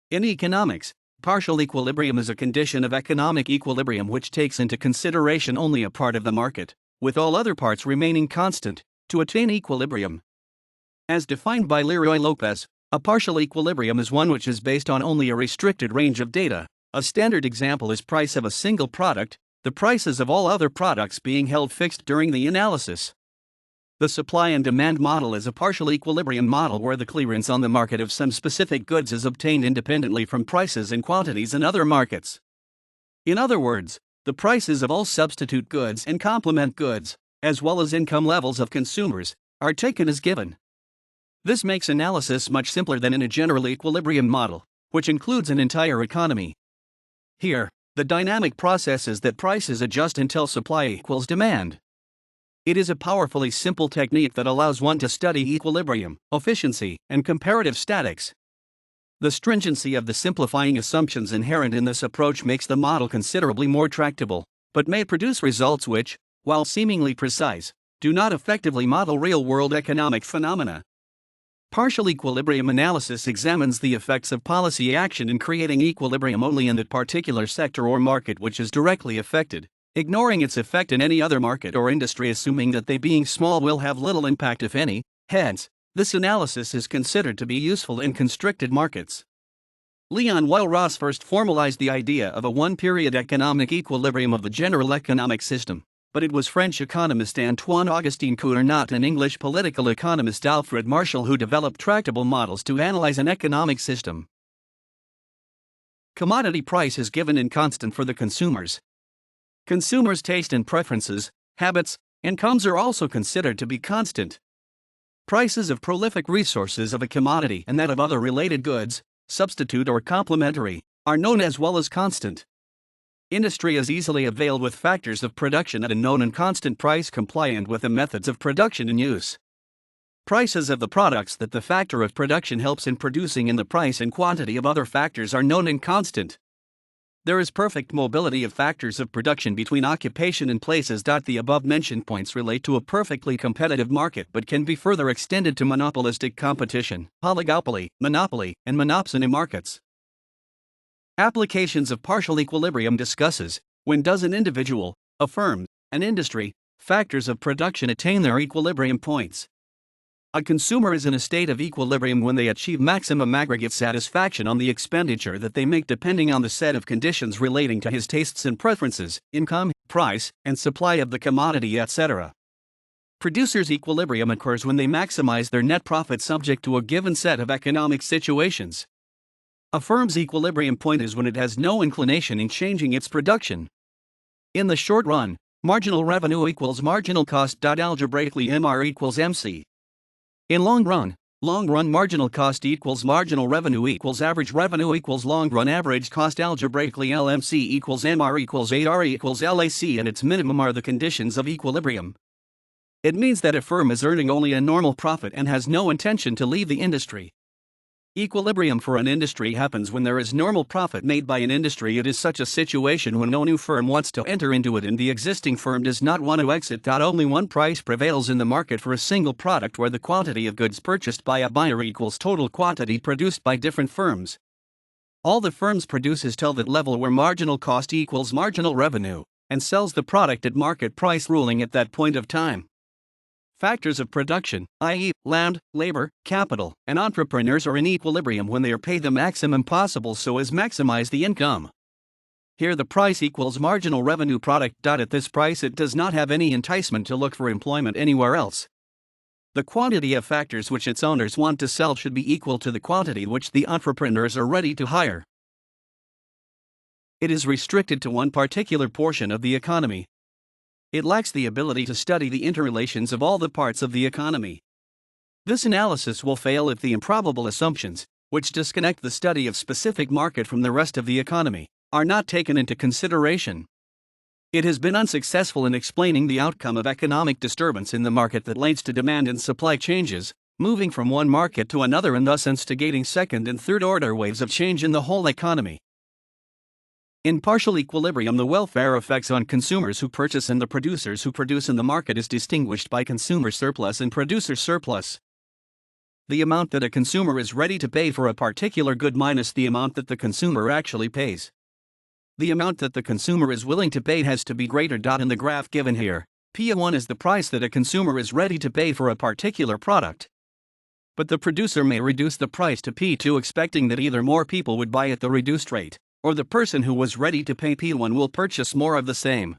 In economics, partial equilibrium is a condition of economic equilibrium which takes into consideration only a part of the market, with all other parts remaining constant, to attain equilibrium. As defined by Leroy Lopes, a partial equilibrium is one which is based on only a restricted range of data. A standard example is price of a single product, the prices of all other products being held fixed during the analysis. The supply and demand model is a partial equilibrium model where the clearance on the market of some specific goods is obtained independently from prices and quantities in other markets. In other words, the prices of all substitute goods and complement goods, as well as income levels of consumers, are taken as given. This makes analysis much simpler than in a general equilibrium model, which includes an entire economy. Here, the dynamic process is that prices adjust until supply equals demand. It is a powerfully simple technique that allows one to study equilibrium, efficiency, and comparative statics. The stringency of the simplifying assumptions inherent in this approach makes the model considerably more tractable, but may produce results which, while seemingly precise, do not effectively model real-world economic phenomena. Partial equilibrium analysis examines the effects of policy action in creating equilibrium only in that particular sector or market which is directly affected, ignoring its effect in any other market or industry, assuming that they being small will have little impact if any. Hence, this analysis is considered to be useful in constricted markets. Leon Ross first formalized the idea of a one-period economic equilibrium of the general economic system, but it was French economist Antoine-Augustin Cournot and English political economist Alfred Marshall who developed tractable models to analyze an economic system. Commodity price is given and constant for the consumers. Consumers' taste and preferences, habits, incomes are also considered to be constant. Prices of prolific resources of a commodity and that of other related goods, substitute or complementary, are known as well as constant. Industry is easily availed with factors of production at a known and constant price compliant with the methods of production in use. Prices of the products that the factor of production helps in producing and the price and quantity of other factors are known and constant. There is perfect mobility of factors of production between occupation and places. The above-mentioned points relate to a perfectly competitive market but can be further extended to monopolistic competition, oligopoly, monopoly, and monopsony markets. Applications of partial equilibrium discusses, when does an individual, a firm, an industry, factors of production attain their equilibrium points? A consumer is in a state of equilibrium when they achieve maximum aggregate satisfaction on the expenditure that they make depending on the set of conditions relating to his tastes and preferences, income, price, and supply of the commodity, etc. Producers' equilibrium occurs when they maximize their net profit subject to a given set of economic situations. A firm's equilibrium point is when it has no inclination in changing its production. In the short run, marginal revenue equals marginal cost. Algebraically, MR equals MC. In long run marginal cost equals marginal revenue equals average revenue equals long run average cost. Algebraically, LMC equals MR equals AR equals LAC, and its minimum are the conditions of equilibrium. It means that a firm is earning only a normal profit and has no intention to leave the industry. Equilibrium for an industry happens when there is normal profit made by an industry. It is such a situation when no new firm wants to enter into it and the existing firm does not want to exit. Only one price prevails in the market for a single product where the quantity of goods purchased by a buyer equals total quantity produced by different firms. All the firms produce is till that level where marginal cost equals marginal revenue, and sells the product at market price ruling at that point of time. Factors of production, i.e., land, labor, capital, and entrepreneurs are in equilibrium when they are paid the maximum possible so as maximize the income. Here the price equals marginal revenue product. At this price it does not have any enticement to look for employment anywhere else. The quantity of factors which its owners want to sell should be equal to the quantity which the entrepreneurs are ready to hire. It is restricted to one particular portion of the economy. It lacks the ability to study the interrelations of all the parts of the economy. This analysis will fail if the improbable assumptions, which disconnect the study of specific market from the rest of the economy, are not taken into consideration. It has been unsuccessful in explaining the outcome of economic disturbance in the market that leads to demand and supply changes, moving from one market to another and thus instigating second and third order waves of change in the whole economy. In partial equilibrium, the welfare effects on consumers who purchase and the producers who produce in the market is distinguished by consumer surplus and producer surplus. the amount that a consumer is ready to pay for a particular good minus the amount that the consumer actually pays. The amount that the consumer is willing to pay has to be greater. In the graph given here, P1 is the price that a consumer is ready to pay for a particular product. But the producer may reduce the price to P2 expecting that either more people would buy at the reduced rate, or the person who was ready to pay P1 will purchase more of the same.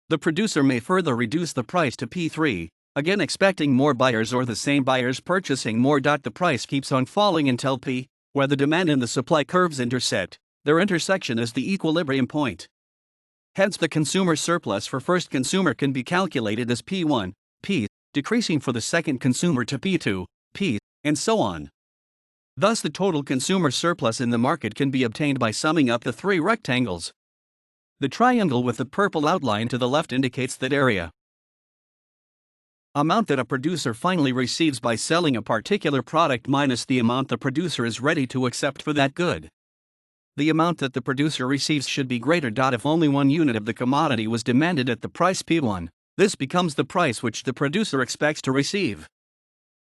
The producer may further reduce the price to P3, again expecting more buyers or the same buyers purchasing more. The price keeps on falling until P, where the demand and the supply curves intersect. Their intersection is the equilibrium point. Hence, the consumer surplus for first consumer can be calculated as P1, P, decreasing for the second consumer to P2, P, and so on. Thus, the total consumer surplus in the market can be obtained by summing up the three rectangles. The triangle with the purple outline to the left indicates that area. Amount that a producer finally receives by selling a particular product minus the amount the producer is ready to accept for that good. The amount that the producer receives should be greater. If only 1 unit of the commodity was demanded at the price P1, this becomes the price which the producer expects to receive.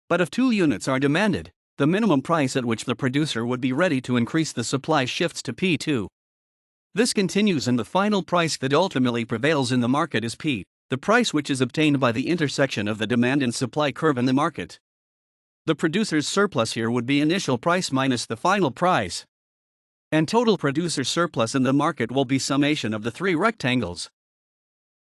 But if 2 units are demanded, the minimum price at which the producer would be ready to increase the supply shifts to P2. This continues, and the final price that ultimately prevails in the market is P, the price which is obtained by the intersection of the demand and supply curve in the market. The producer's surplus here would be initial price minus the final price. And total producer surplus in the market will be summation of the three rectangles.